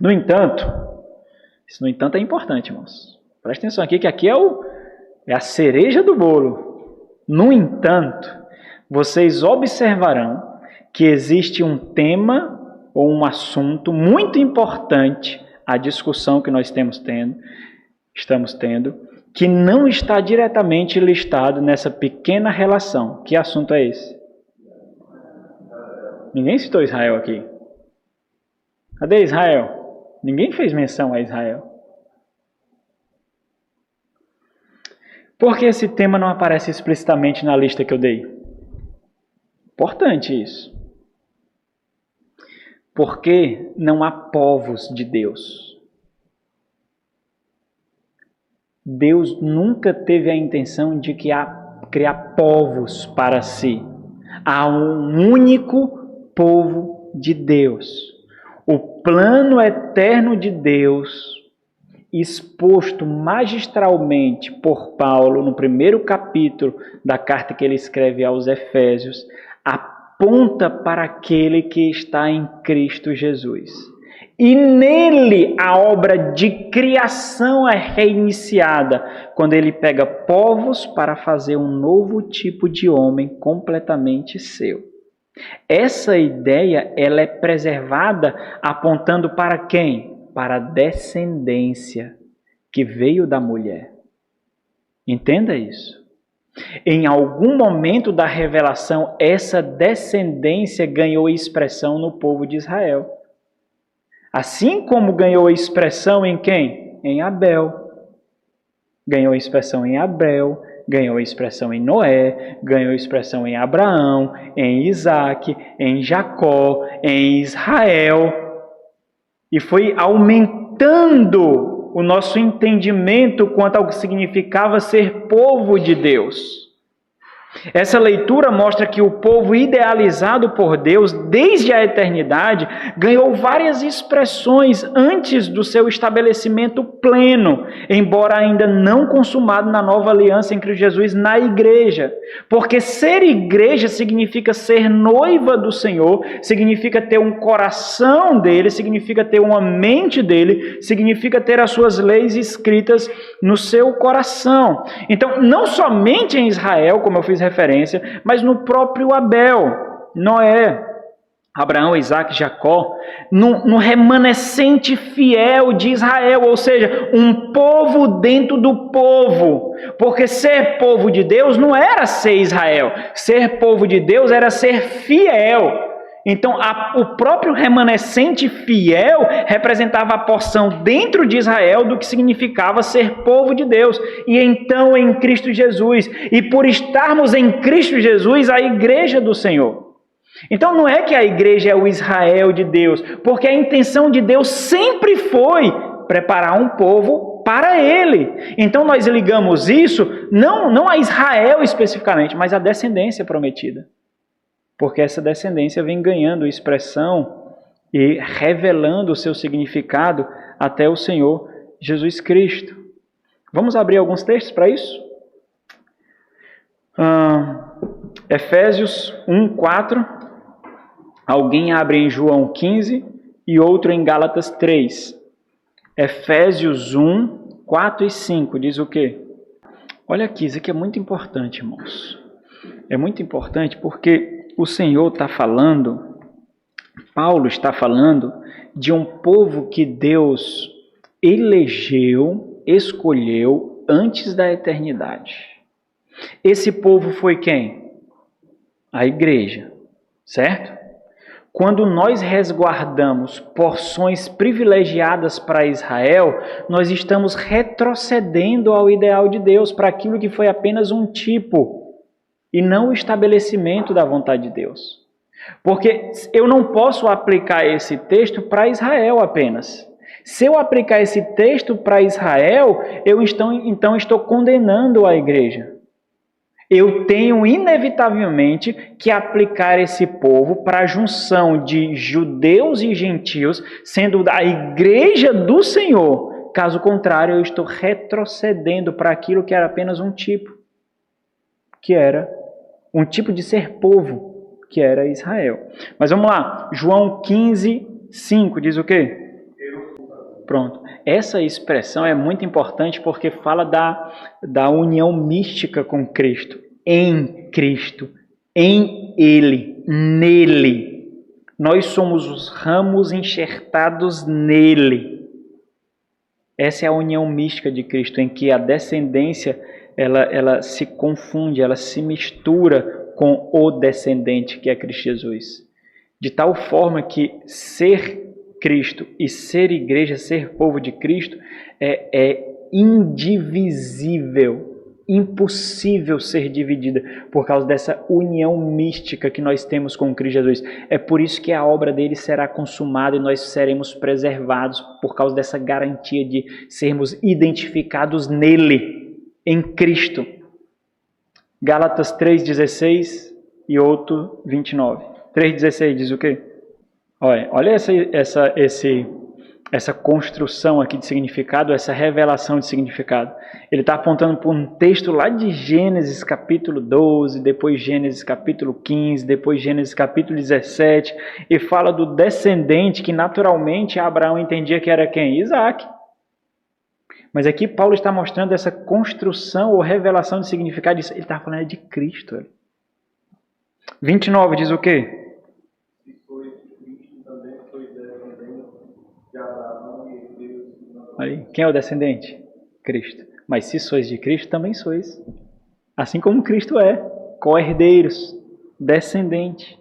No entanto, isso no entanto é importante, irmãos. Presta atenção aqui, que aqui é a cereja do bolo. No entanto, vocês observarão que existe um tema ou um assunto muito importante, a discussão que nós estamos tendo, que não está diretamente listado nessa pequena relação. Que assunto é esse? Ninguém citou Israel aqui. Cadê Israel? Ninguém fez menção a Israel. Por que esse tema não aparece explicitamente na lista que eu dei? Importante isso. Porque não há povos de Deus. Deus nunca teve a intenção de criar povos para si. Há um único povo de Deus. O plano eterno de Deus, exposto magistralmente por Paulo no primeiro capítulo da carta que ele escreve aos Efésios, aponta para aquele que está em Cristo Jesus. E nele a obra de criação é reiniciada, quando ele pega povos para fazer um novo tipo de homem completamente seu. Essa ideia ela é preservada apontando para quem? Para a descendência que veio da mulher. Entenda isso. Em algum momento da revelação, essa descendência ganhou expressão no povo de Israel. Assim como ganhou expressão em quem? Em Abel. Ganhou expressão em Abel, ganhou expressão em Noé, ganhou expressão em Abraão, em Isaac, em Jacó, em Israel. E foi aumentando o nosso entendimento quanto ao que significava ser povo de Deus. Essa leitura mostra que o povo idealizado por Deus desde a eternidade ganhou várias expressões antes do seu estabelecimento pleno, embora ainda não consumado na nova aliança em Cristo Jesus na igreja. Porque ser igreja significa ser noiva do Senhor, significa ter um coração dele, significa ter uma mente dele, significa ter as suas leis escritas no seu coração. Então, não somente em Israel, como eu fiz referência, mas no próprio Abel, Noé, Abraão, Isaac, Jacó, no remanescente fiel de Israel, ou seja, um povo dentro do povo, porque ser povo de Deus não era ser Israel, ser povo de Deus era ser fiel. Então, o próprio remanescente fiel representava a porção dentro de Israel do que significava ser povo de Deus. E então em Cristo Jesus. E por estarmos em Cristo Jesus, a igreja do Senhor. Então não é que a igreja é o Israel de Deus, porque a intenção de Deus sempre foi preparar um povo para Ele. Então nós ligamos isso não a Israel especificamente, mas a descendência prometida. Porque essa descendência vem ganhando expressão e revelando o seu significado até o Senhor Jesus Cristo. Vamos abrir alguns textos para isso? Efésios 1:4. Alguém abre em João 15 e outro em Gálatas 3. Efésios 1:4 e 5 diz o quê? Olha aqui, isso aqui é muito importante, irmãos. É muito importante porque o Senhor está falando, Paulo está falando de um povo que Deus elegeu, escolheu antes da eternidade. Esse povo foi quem? A igreja, certo? Quando nós resguardamos porções privilegiadas para Israel, nós estamos retrocedendo ao ideal de Deus, para aquilo que foi apenas um tipo e não o estabelecimento da vontade de Deus. Porque eu não posso aplicar esse texto para Israel apenas. Se eu aplicar esse texto para Israel, eu então estou condenando a igreja. Eu tenho inevitavelmente que aplicar esse povo para a junção de judeus e gentios, sendo a igreja do Senhor. Caso contrário, eu estou retrocedendo para aquilo que era apenas um tipo, que era um tipo de ser povo, que era Israel. Mas vamos lá, João 15:5 diz o quê? Pronto. Essa expressão é muito importante porque fala da união mística com Cristo. Em Cristo. Em Ele. Nele. Nós somos os ramos enxertados nele. Essa é a união mística de Cristo, em que a descendência ela se confunde, ela se mistura com o descendente, que é Cristo Jesus. De tal forma que ser Cristo e ser igreja, ser povo de Cristo, é indivisível, impossível ser dividida por causa dessa união mística que nós temos com Cristo Jesus. É por isso que a obra dele será consumada e nós seremos preservados por causa dessa garantia de sermos identificados nele, em Cristo. Gálatas 3,16 e outro 29. 3,16 diz o quê? Olha essa construção aqui de significado, essa revelação de significado. Ele está apontando para um texto lá de Gênesis capítulo 12, depois Gênesis capítulo 15, depois Gênesis capítulo 17, e fala do descendente que naturalmente Abraão entendia que era quem? Isaac. Mas aqui Paulo está mostrando essa construção ou revelação de significado disso. Ele está falando de Cristo. 29 diz o quê? Aí, quem é o descendente? Cristo. Mas se sois de Cristo, também sois. Assim como Cristo é. Co-herdeiros. Descendente.